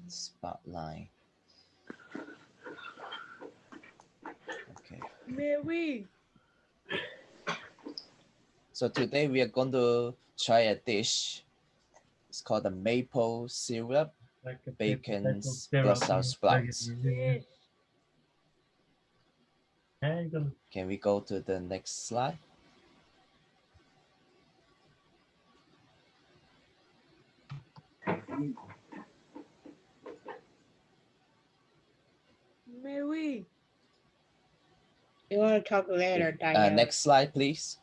Spotlight. Okay. Mary. So today we are going to try a dish. It's called the maple syrup, bacon, Brussels sprouts. Yes. Can we go to the next slide? Mary. You want to talk later, Diana? Next slide, please.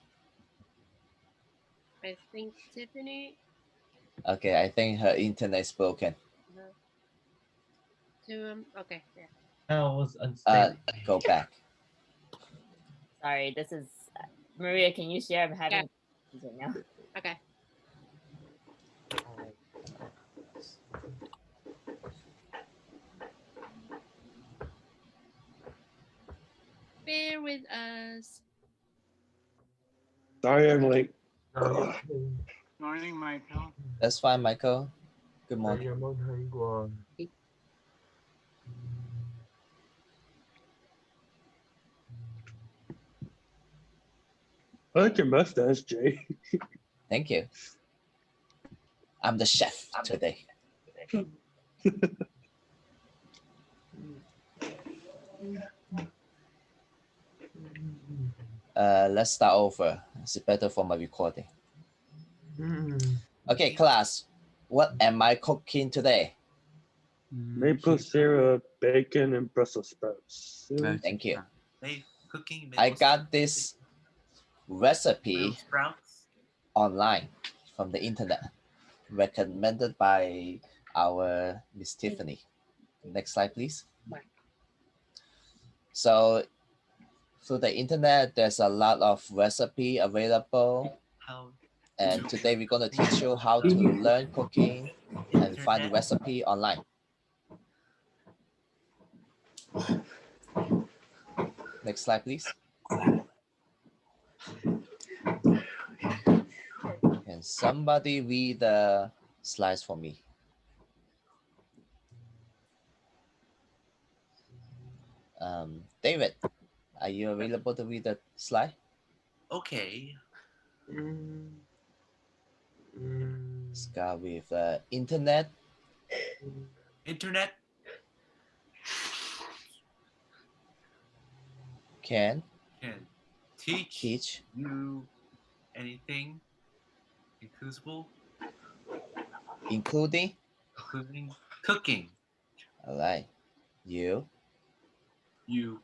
I think Tiffany. Okay, I think her internet is broken. Okay, yeah. I was unstable. Go back. Sorry, this is Maria. Can you share? I'm having right now. Okay. Bear with us. Sorry I'm late. Morning, Michael. That's fine, Michael. Good morning. I like your mustache, Jay. Thank you. I'm the chef today. Let's start over. It's better for my recording. Okay, class. What am I cooking today? Maple syrup, bacon, and Brussels sprouts. Thank you. Cooking. I got this recipe sprouts online from the internet, recommended by our Miss Tiffany. Next slide, please. So through the internet, there's a lot of recipe available. And today we're going to teach you how to learn cooking and find the recipe online. Next slide, please. Can somebody read the slides for me? David, are you available to read the slide? Okay. Start with internet. Internet Can teach you anything including cooking. All right. You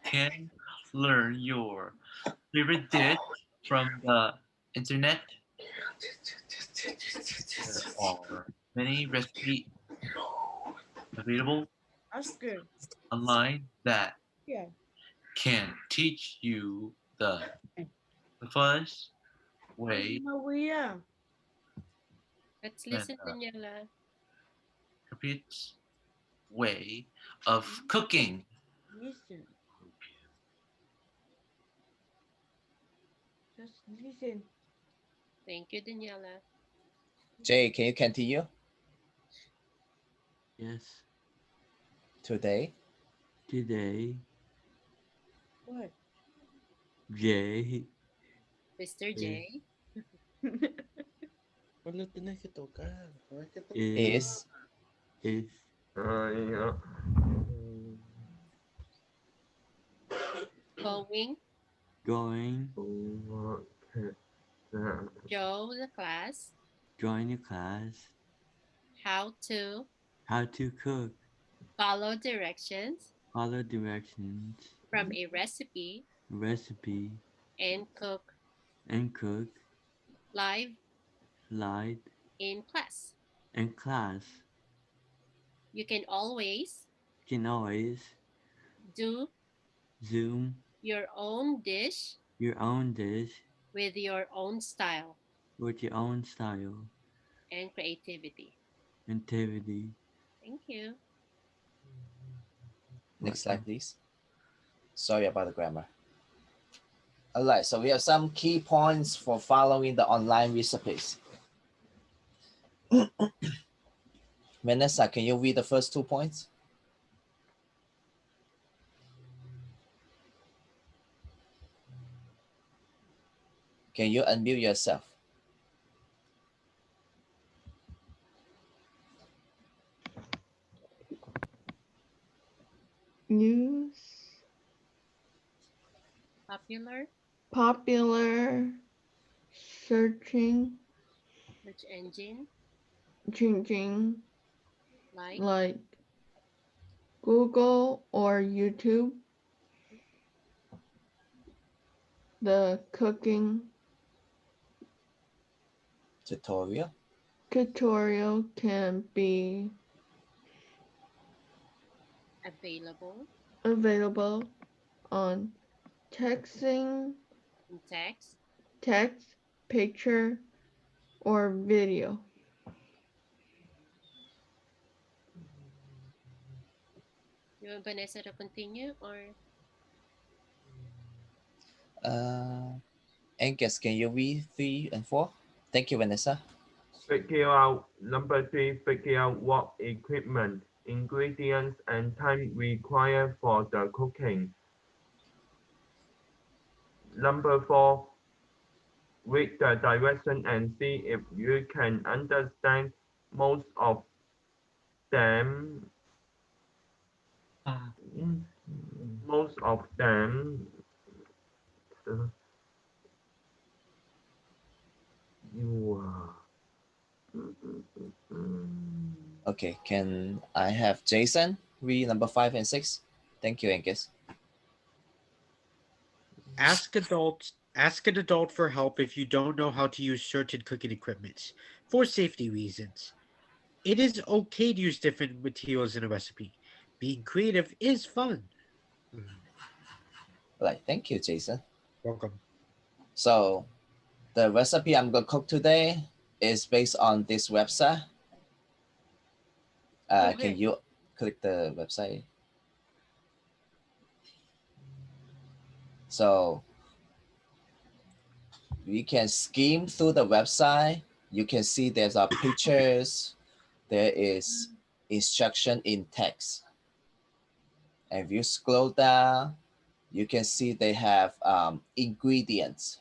can learn your favorite dish from the internet. There are many recipes available That's good. online that Yeah. can teach you the first way. Maria. Let's listen, Daniela. Complete way of cooking. Listen. Just listen. Thank you, Daniela. Jay, can you continue? Yes. Today. What? Jay. Mr. J. Is Going. Joe the class. Join the class. How to cook. follow directions From a recipe recipe and cook live in class. You can always do Zoom your own dish your own dish with your own style with your own style and creativity. and creativity. Thank you. Next slide, please. Sorry about the grammar. All right, so we have some key points for following the online recipes. Vanessa, can you read the first 2 points? Can you unmute yourself? Use Popular popular searching search engine changing like like Google or YouTube. The cooking Tutorial. tutorial can be available available on texting, in text. text, picture, or video. You want Vanessa to continue or? Angus, can you read 3 and 4? Thank you, Vanessa. Figure out number 3. Figure out what equipment, ingredients, and time required for the cooking. Number 4. Read the direction and see if you can understand most of them. Most of them. Okay, can I have Jason read number 5 and 6? Thank you, Angus. Ask an adult for help if you don't know how to use certain cooking equipment for safety reasons. It is okay to use different materials in a recipe. Being creative is fun. Right, thank you, Jason. Welcome. So the recipe I'm gonna cook today is based on this website. Can you click the website? So we can skim through the website. You can see there's pictures. There is instruction in text. And if you scroll down, you can see they have ingredients.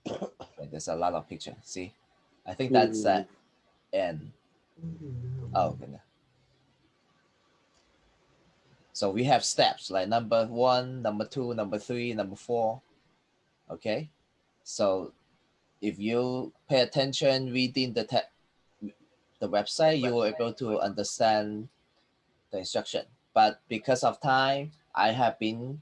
Okay, there's a lot of pictures. See, I think that's N. Oh, okay. So we have steps like number 1, number 2, number 3, number 4. Okay, so if you pay attention reading the website, you will be able to understand the instruction. But because of time, I have been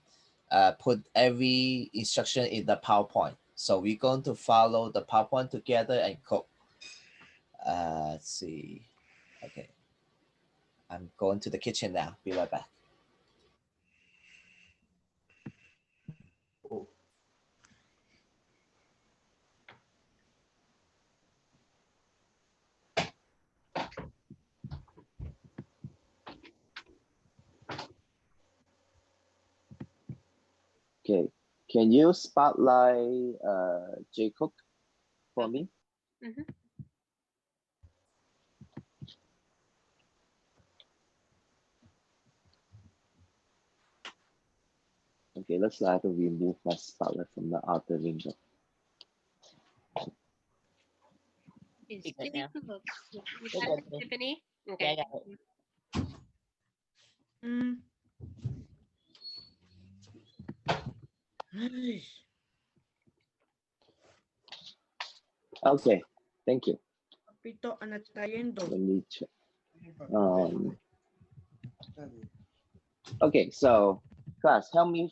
put every instruction in the PowerPoint. So we're going to follow the PowerPoint together and cook. Let's see. Okay, I'm going to the kitchen now. Be right back. Okay, can you spotlight J Cook for me? Mhm. Okay, let's try to remove my spotlight from the outer window. Is You good Tiffany now? cook? You You're got good, it, Tiffany? Yeah, Okay. I got it. Okay, thank you. Pito, anak tayendo. Let me check. Okay, so class, help me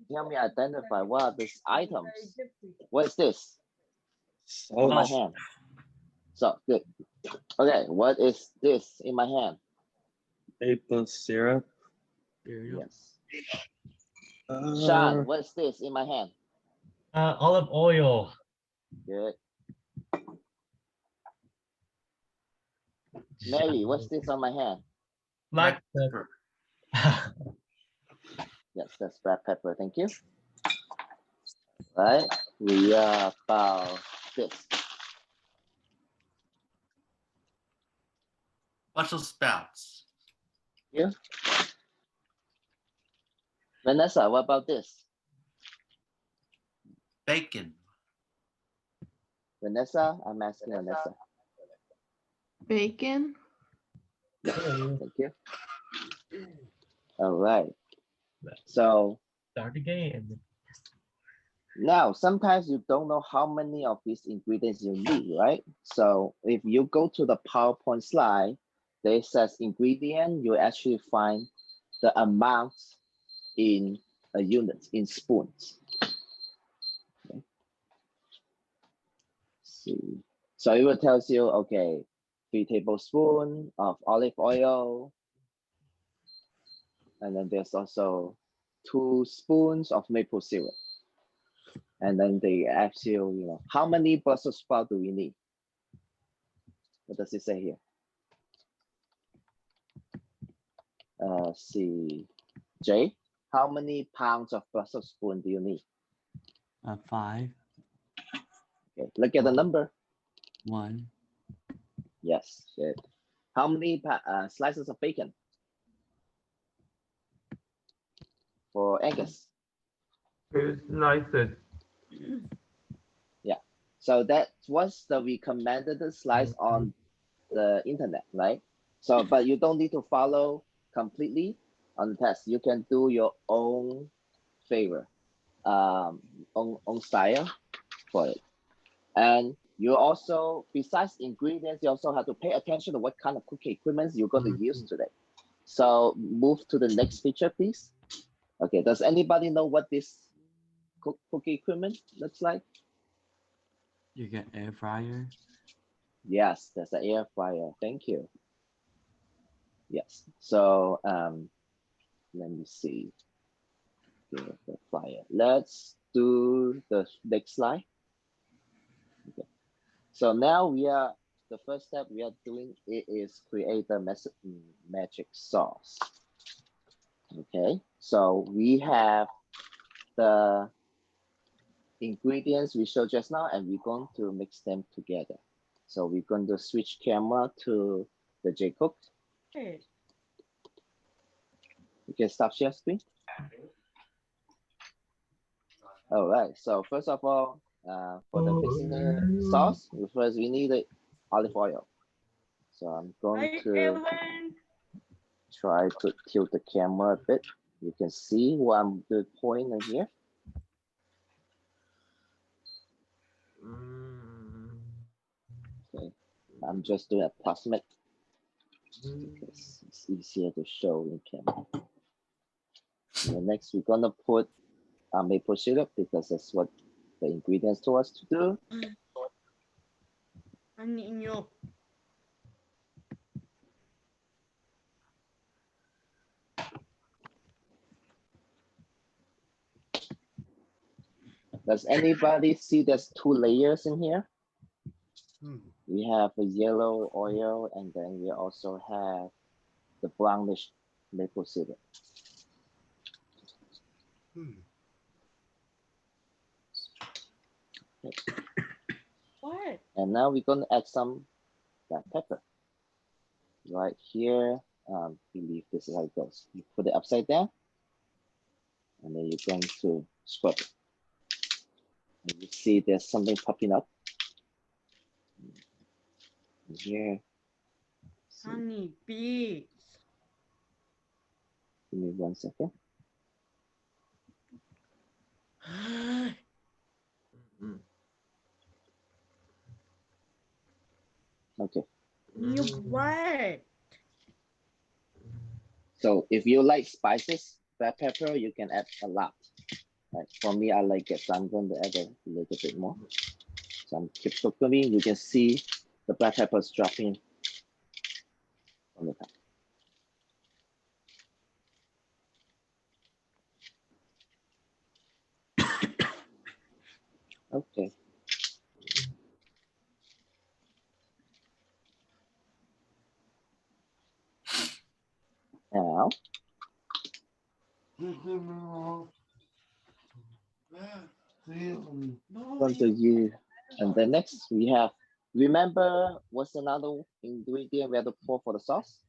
identify what are these items. What's this? In my hand. So good. Okay, what is this in my hand? Maple syrup. Yes. Sean, what's this in my hand? Olive oil. Good. Mary, what's this on my hand? Black pepper. Yes, that's black pepper. Thank you. Right, we are about this. Brussels sprouts. Yeah. Vanessa, what about this? Bacon. Vanessa, I'm asking Vanessa. Bacon. Thank you. All right. So Start again. now, sometimes you don't know how many of these ingredients you need, right? So if you go to the PowerPoint slide, there it says ingredient, you actually find the amount in a unit, in spoons. Okay. See. So it will tells you, okay, 3 tablespoons of olive oil. And then there's also 2 spoons of maple syrup. And then they ask you, how many Brussels sprouts do we need? What does it say here? See, Jay, how many pounds of Brussels spoon do you need? 5. Okay, look at the number. 1. Yes, good. How many slices of bacon? For Angus? 2 slices. Yeah, so that was the recommended slice on the internet, right? So, but you don't need to follow completely on the test. You can do your own favor, own style for it. And you also, besides ingredients, you also have to pay attention to what kind of cooking equipment you're going to use today. So move to the next picture, please. Okay, does anybody know what this cooking equipment looks like? You get air fryer. Yes, there's an air fryer. Thank you. Yes. So let me see. Okay, the fryer. Let's do the next slide. Okay. So now the first step we are doing is create the magic sauce. Okay. So we have the ingredients we showed just now, and we're going to mix them together. So we're going to switch camera to the J-Cook. Hey. You can stop share screen. All right. So first of all, for the mixing the sauce, first we need the olive oil. So I'm going to try to tilt the camera a bit. You can see what I'm pointing here. Okay, I'm just doing approximate because it's easier to show in camera. And next, we're gonna put maple syrup because that's what the ingredients told us to do. Niño. Does anybody see there's 2 layers in here? We have a yellow oil, and then we also have the brownish maple syrup. Okay. What? And now we're going to add some black pepper. Right here, believe this is how it goes. You put it upside down, and then you're going to scrub it. And you see there's something popping up. Here. Honey bees. Give me 1 second. Okay. You what? So if you like spices, black pepper, you can add a lot. Like for me, I like it, so I'm going to add a little bit more. So I'm keep cooking. You can see the black peppers dropping on the top. Okay. Now, going to use, and then next we have Remember what's another ingredient we have to pour for the sauce?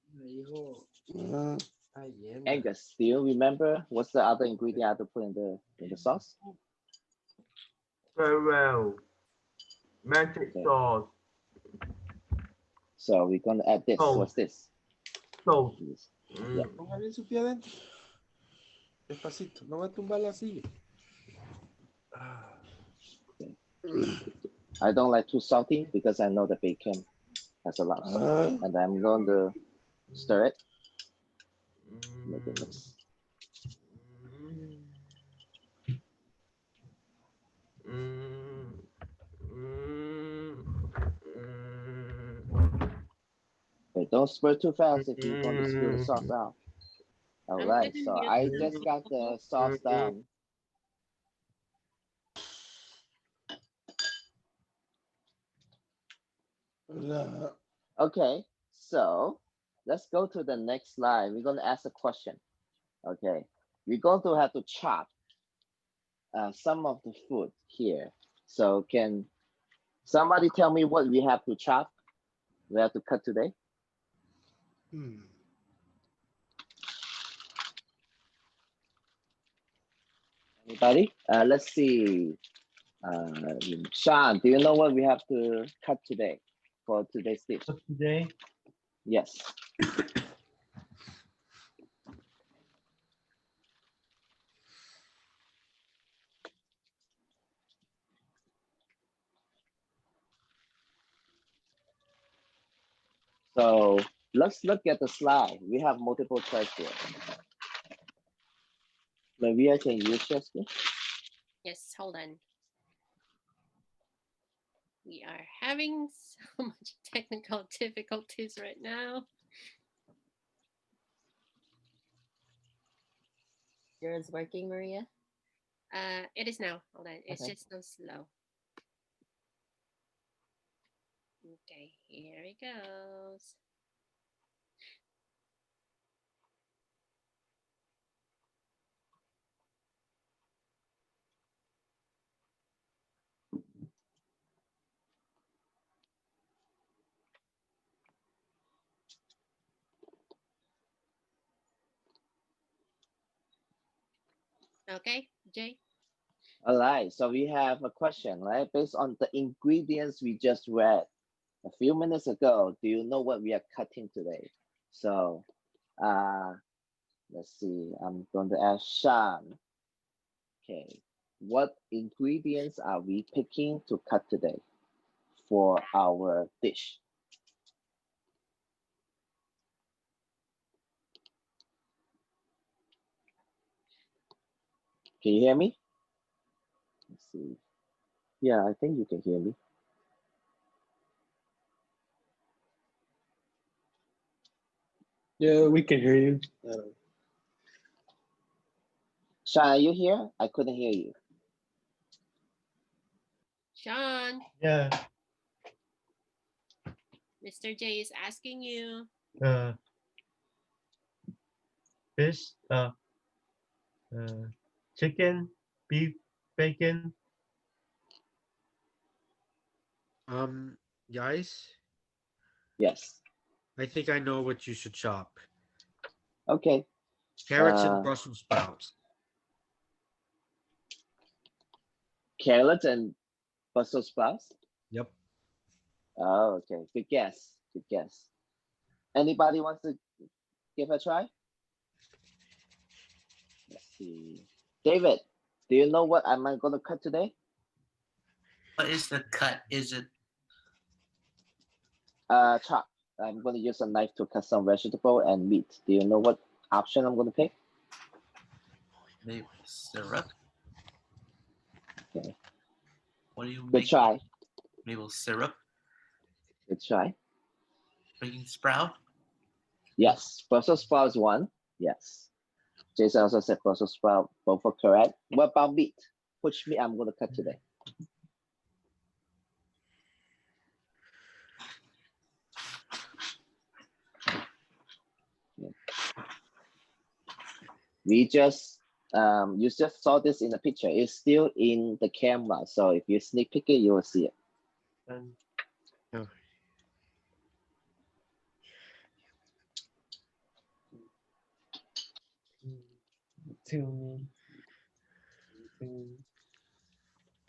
Angus, do you remember what's the other ingredient I have to put in the sauce? Very well. Magic Okay. sauce. So we're gonna add this. Oh. What's this? Salt. Yeah. Póngale su pie adentro. Despacito, no va a tumbar la silla. I don't like too salty because I know the bacon has a lot of salt. And I'm going to stir it. Make it mix. Okay, don't stir too fast if you're going to spill the sauce out. All I'm right, gonna so mute I you. just got the sauce done. Okay, so let's go to the next slide. We're going to ask a question. Okay, we're going to have to chop some of the food here. So can somebody tell me what we have to chop? We have to cut today? Anybody? Let's see. Sean, do you know what we have to cut today for today's dish? Today, Yes. So let's look at the slide. We have multiple choice here. Maria, can you share screen? Yes, hold on. We are having so much technical difficulties right now. Yours working, Maria? It is now. Hold on. It's Okay. just so slow. Okay, here it goes. Okay, Jay. All right, so we have a question, right? Based on the ingredients we just read a few minutes ago, do you know what we are cutting today? So let's see, I'm going to ask Sean. Okay, what ingredients are we picking to cut today for our dish? Can you hear me? Let's see. Yeah, I think you can hear me. Yeah, we can hear you. Sean, are you here? I couldn't hear you. Sean, yeah, Mr. J is asking you. fish, chicken, beef, bacon. Guys, Yes. I think I know what you should chop. Okay. Carrots and Brussels sprouts. Carrots and Brussels sprouts? Yep. Oh, okay. Good guess. Good guess. Anybody wants to give a try? Let's see. David, do you know what am I going to cut today? What is the cut? Is it Chop. I'm going to use a knife to cut some vegetable and meat. Do you know what option I'm going to pick? maple syrup? Okay. What do you Good make? try. Maple syrup, Good try. baking sprout. Yes. Brussels sprout is one. Yes. Jason also said Brussels sprout. Both are correct. What about meat? Which meat I'm going to cut today? We just you just saw this in the picture. It's still in the camera, so if you sneak peek it, you will see it. And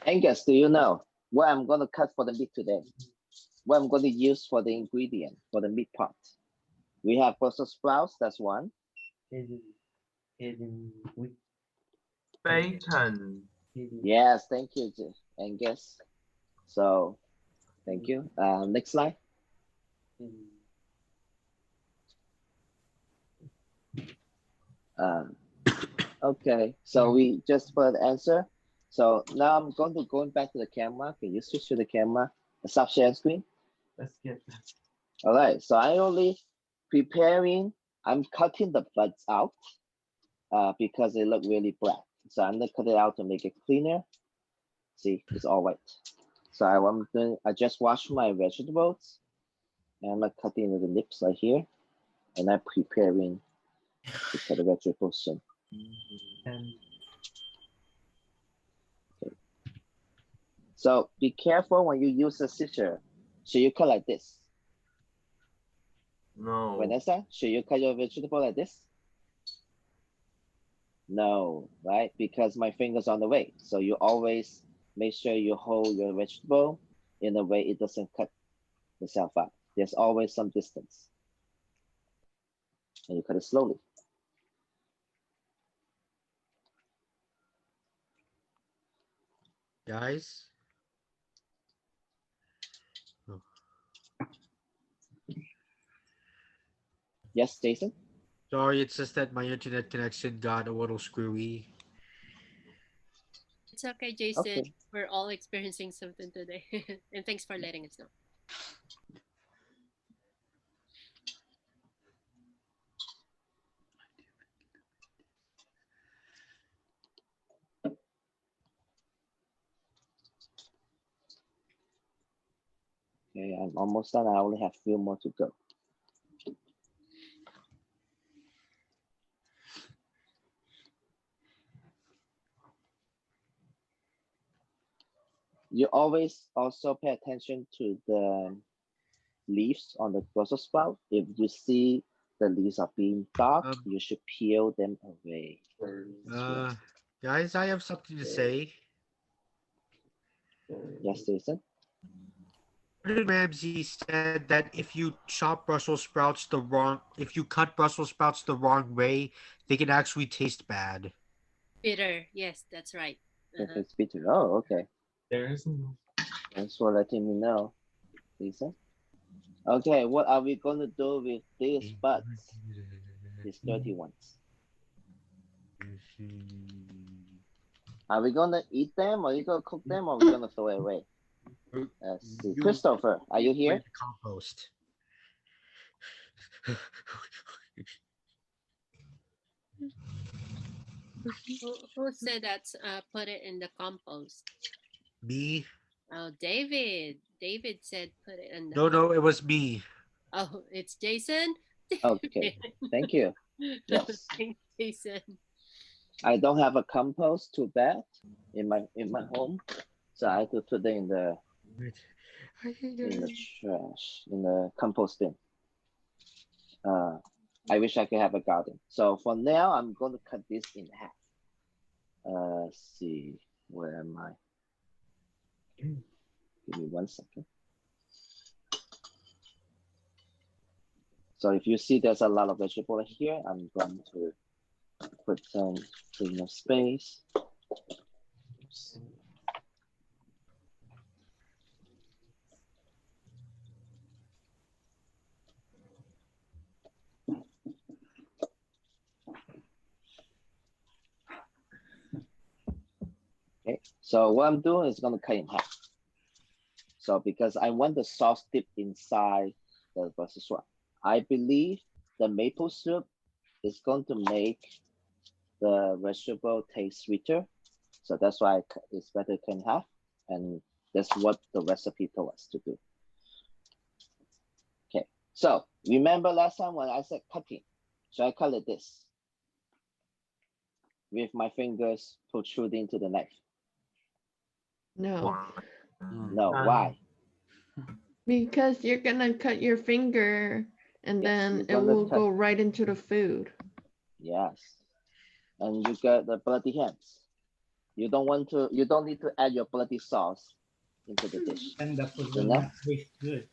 Angus, do you know what I'm going to cut for the meat today? What I'm going to use for the ingredient for the meat part? We have Brussels sprouts, that's one. Bacon. Yes, thank you, Angus. So, thank you. Next slide. Okay, so we just put the answer. So now I'm going back to the camera. Can you switch to the camera? Stop sharing screen. Let's get this. All right, so I only preparing. I'm cutting the buds out because they look really black. So I'm gonna cut it out to make it cleaner. See, it's all white. So I just washed my vegetables, and I'm gonna cut in the lips right here, and I'm preparing to cut the vegetables soon. Okay. So be careful when you use a scissor. Should you cut like this? No. Vanessa, should you cut your vegetable like this? No, right? Because my finger's on the way. So you always make sure you hold your vegetable in a way it doesn't cut itself up. There's always some distance. And you cut it slowly. Guys? Oh. Yes, Jason? Sorry, it's just that my internet connection got a little screwy. It's okay, Jason. Okay. We're all experiencing something today. And thanks for letting us know. Okay, I'm almost done. I only have a few more to go. You always also pay attention to the leaves on the Brussels sprout. If you see the leaves are being dark, you should peel them away. Guys, I have something to say. Yes, Jason? Gordon Ramsay said that if you cut Brussels sprouts the wrong way, they can actually taste bad. Bitter. Yes, that's right. It's bitter. Oh, okay. There's no. Thanks for letting me know, Lisa. Okay, what are we going to do with these buds? These dirty ones. Are we going to eat them, or are you going to cook them, or are we going to throw it away? Let's see. Christopher, are you here? Compost. Who said that? Put it in the compost. Me? Oh, David. David said put it in the. No, it was me. Oh, it's Jason. Okay, thank you. Yes. Thanks, Jason. I don't have a compost, too bad, in my home, so I have to put it in the trash, in the compost bin. I wish I could have a garden. So for now, I'm going to cut this in half. Let's see, where am I? Give me 1 second. So if you see there's a lot of vegetable here, I'm going to put some clean space. Okay, so what I'm doing is going to cut in half. So because I want the sauce dip inside the Brussels sprout. I believe the maple syrup is going to make the vegetable taste sweeter. So that's why it's better to cut in half. And that's what the recipe told us to do. Okay, so remember last time when I said cutting, should I cut it this? With my fingers protruding to the knife? No, No, why? because you're gonna cut your finger and Yes, then you're it gonna will cut- go right into the food. Yes. and you get the bloody hands. You don't need to add your bloody sauce into the dish. And the food You will know? not taste good.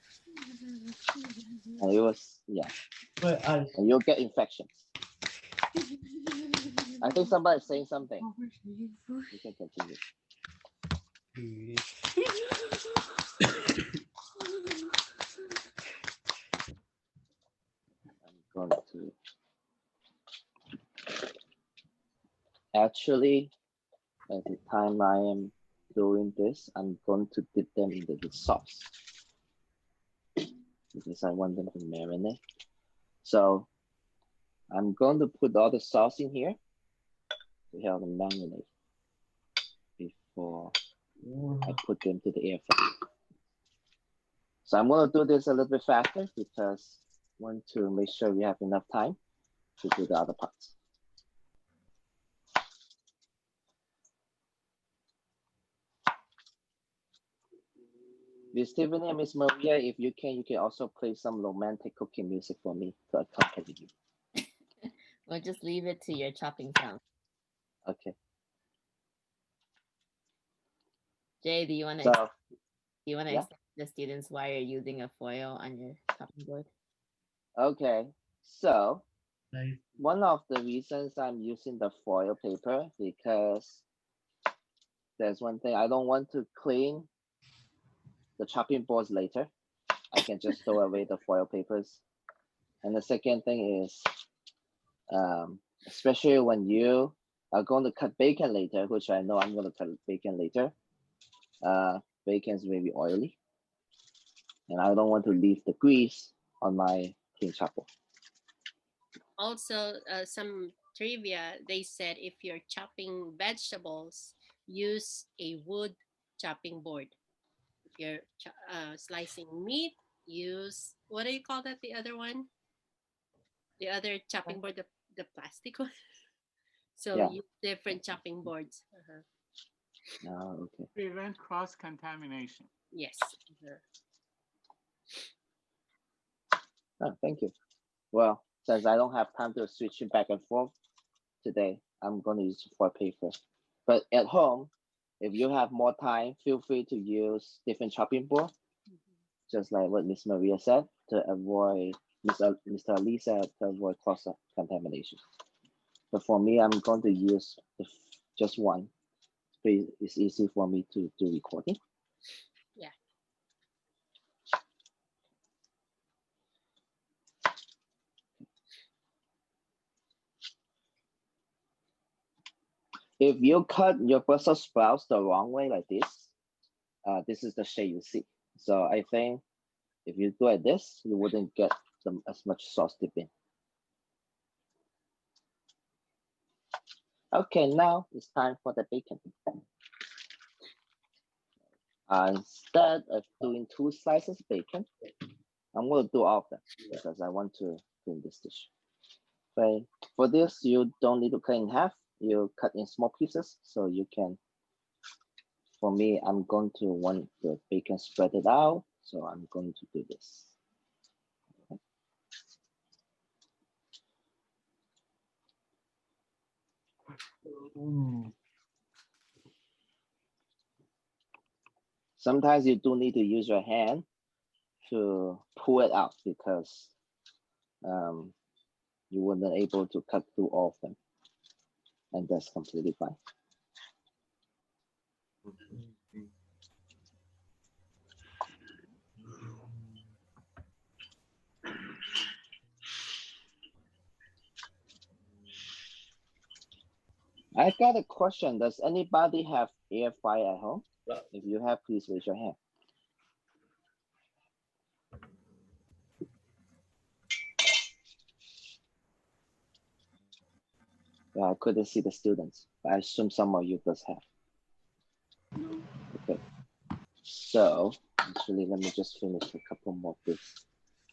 And it was, yeah. But And you'll get infections. I think somebody's saying something. You can continue. I'm going to actually, at the time I am doing this, I'm going to dip them into the sauce because I want them to marinate. So I'm going to put all the sauce in here to help them marinate before I put them to the air fryer. So I'm going to do this a little bit faster because I want to make sure we have enough time to do the other parts. Miss Tiffany and Miss Maria, if you can also play some romantic cooking music for me to accompany you. We'll just leave it to your chopping sound. Okay. Jay, do you want to So, explain yeah. to the students why you're using a foil on your chopping board? Okay. So one of the reasons I'm using the foil paper because there's one thing I don't want to clean the chopping boards later. I can just throw away the foil papers. And the second thing is, especially when you are going to cut bacon later, which I know I'm going to cut bacon later, bacon is very oily. And I don't want to leave the grease on my clean chopper. Also, some trivia, they said if you're chopping vegetables, use a wood chopping board. If you're slicing meat, use, what do you call that, the other one? The other chopping board, the plastic one. So Yeah. use different chopping boards. Oh, okay. Prevent cross-contamination. Yes. Oh, thank you. Well, since I don't have time to switch it back and forth today, I'm going to use foil paper. But at home, if you have more time, feel free to use different chopping board, just like what Miss Maria said, to avoid, Mr. Ali said, to avoid cross contamination. But for me, I'm going to use just one. It's easy for me to do recording. Yeah. If you cut your Brussels sprouts the wrong way like this is the shape you see. So I think if you do it this, you wouldn't get as much sauce dipping. Okay, now it's time for the bacon. Instead of doing 2 slices of bacon, I'm going to do all of them because I want to clean this dish. Okay. For this, you don't need to cut in half. You cut in small pieces so you can. For me, I'm going to want the bacon spread it out, so I'm going to do this. Okay. Sometimes you do need to use your hand to pull it out because you weren't able to cut through all of them, and that's completely fine. I got a question. Does anybody have air fryer at home? If you have, please raise your hand. Yeah, I couldn't see the students, but I assume some of you does have. Okay. So actually, let me just finish a couple more bits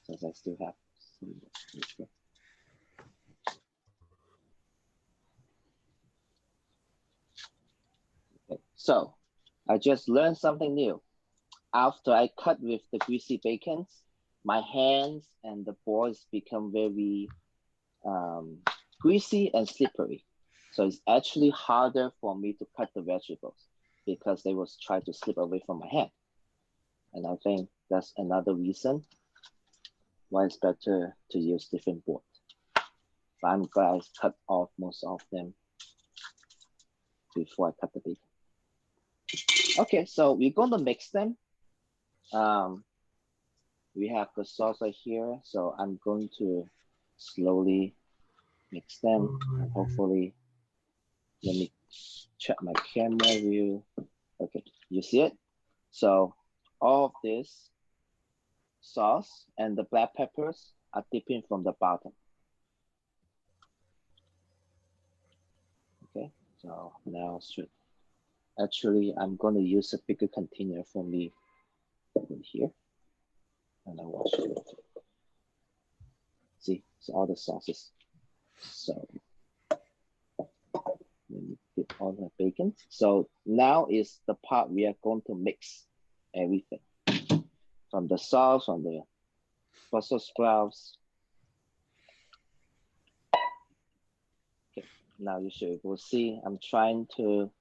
since I still have some. Okay. Okay. So I just learned something new. After I cut with the greasy bacons, my hands and the boards become very greasy and slippery. So it's actually harder for me to cut the vegetables because they will try to slip away from my hand. And I think that's another reason why it's better to use different board. So I'm glad I cut off most of them before I cut the bacon. Okay, so we're gonna mix them. We have the sauce right here, so I'm going to slowly mix them. And hopefully, let me check my camera view. Okay, you see it? So all of this sauce and the black peppers are dipping from the bottom. Okay, so now should actually I'm going to use a bigger container for me in here, and I wash it. See, it's all the sauces. So let me dip all the bacon. So now is the part we are going to mix everything from the sauce, from the Brussels sprouts. Okay, now you should go see. I'm trying to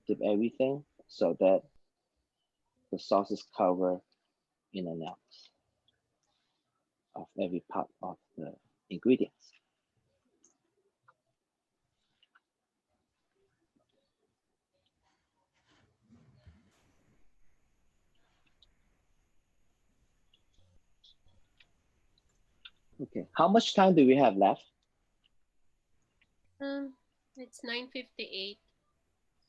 dip everything so that the sauces cover in and out of every part of the ingredients. Okay, how much time do we have left? It's 9:58.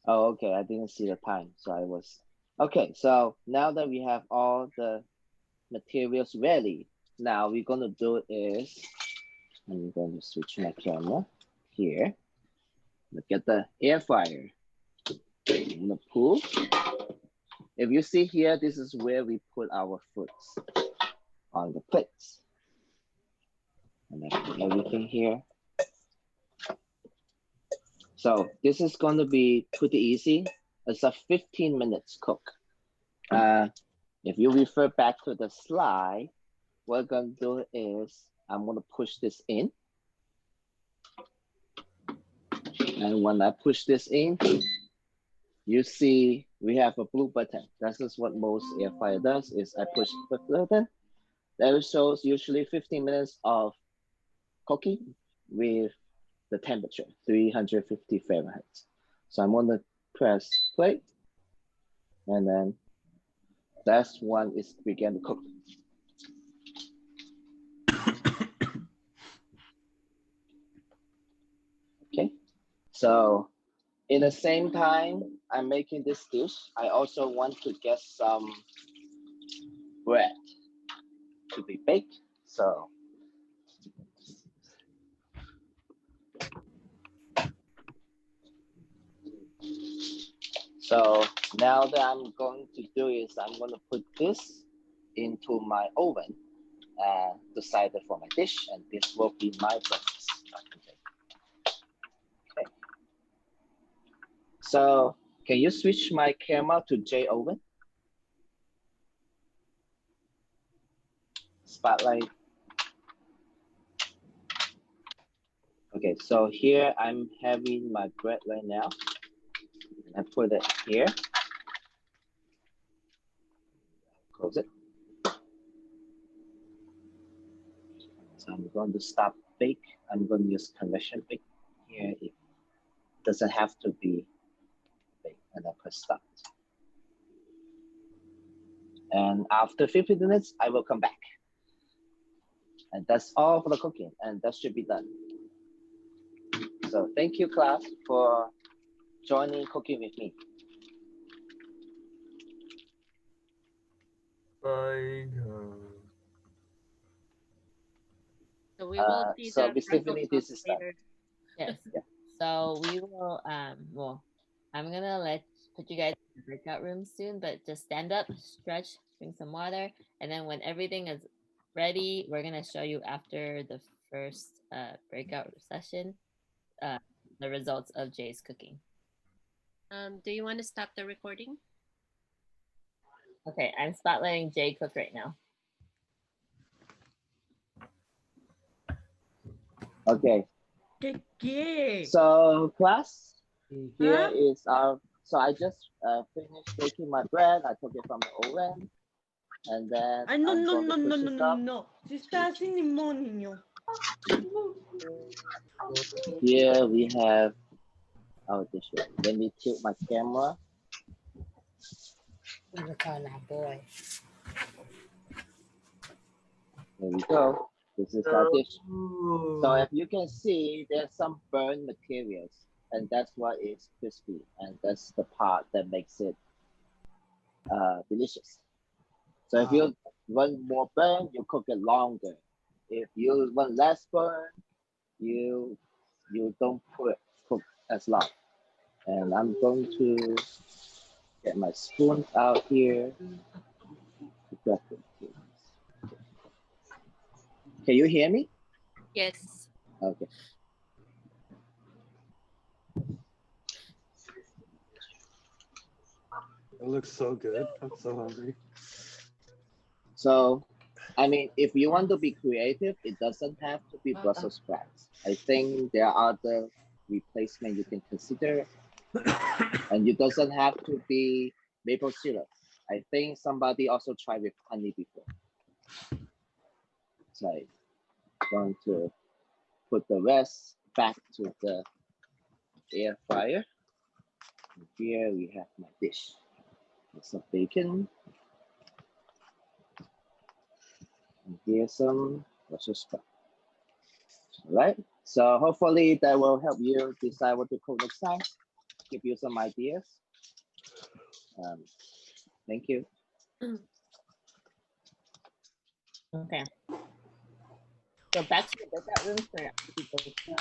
Oh, okay, I didn't see the time, so I was. Okay, so now that we have all the materials ready, now we're gonna do is, I'm going to switch my camera here. Look at the air fryer. I'm gonna pull. If you see here, this is where we put our foods on the plates. And I put everything here. So this is going to be pretty easy. It's a 15 minutes cook. If you refer back to the slide, what I'm going to do is I'm going to push this in. And when I push this in, you see we have a blue button. This is what most air fryer does, is I push the button. That shows usually 15 minutes of cooking with the temperature, 350 Fahrenheit. So I'm going to press play, and then that's when it's begin to cook. Okay, so in the same time I'm making this dish, I also want to get some bread to be baked. So now that I'm going to do is I'm going to put this into my oven and decide it for my dish, and this will be my breakfast. Okay. So can you switch my camera to J Oven? Spotlight. Okay, so here I'm having my bread right now. I put it here. Close it. So I'm going to stop bake. I'm going to use convection bake here. It doesn't have to be baked, and I press stop. And after 15 minutes, I will come back. And that's all for the cooking, and that should be done. So thank you, class, for joining cooking with me. Bye. So we will see So the Miss Tiffany, this is done. later. Yes. Yeah. So we will well, I'm gonna put you guys in the breakout room soon, but just stand up, stretch, drink some water, and then when everything is ready, we're gonna show you after the first breakout session the results of Jay's cooking. Do you want to stop the recording? Okay, I'm spotlighting Jay cook right now. Okay. Okay. So class, here Huh? is our. So I just finished baking my bread. I took it from the oven, and then Ay, no, I'm no, going no, to no, push no, this no, up. no. Si está así, ni modo, niño. Here we have our dish. Let me tilt my camera. Look on that boy. There we go. This is our dish. So if you can see, there's some burnt materials, and that's what is crispy, and that's the part that makes it delicious. So if you want more burn, you cook it longer. If you want less burn, you don't cook as long. And I'm going to get my spoon out here. Can you hear me? Yes. Okay. It looks so good. I'm so hungry. So, I mean, if you want to be creative, it doesn't have to be Brussels sprouts. I think there are other replacement you can consider, and it doesn't have to be maple syrup. I think somebody also tried with honey before. So I'm going to put the rest back to the air fryer. And here we have my dish. There's some bacon. And here's some Brussels sprouts. All right. So hopefully that will help you decide what to cook next time. Give you some ideas. Thank you. Okay. So back to the breakout rooms for people.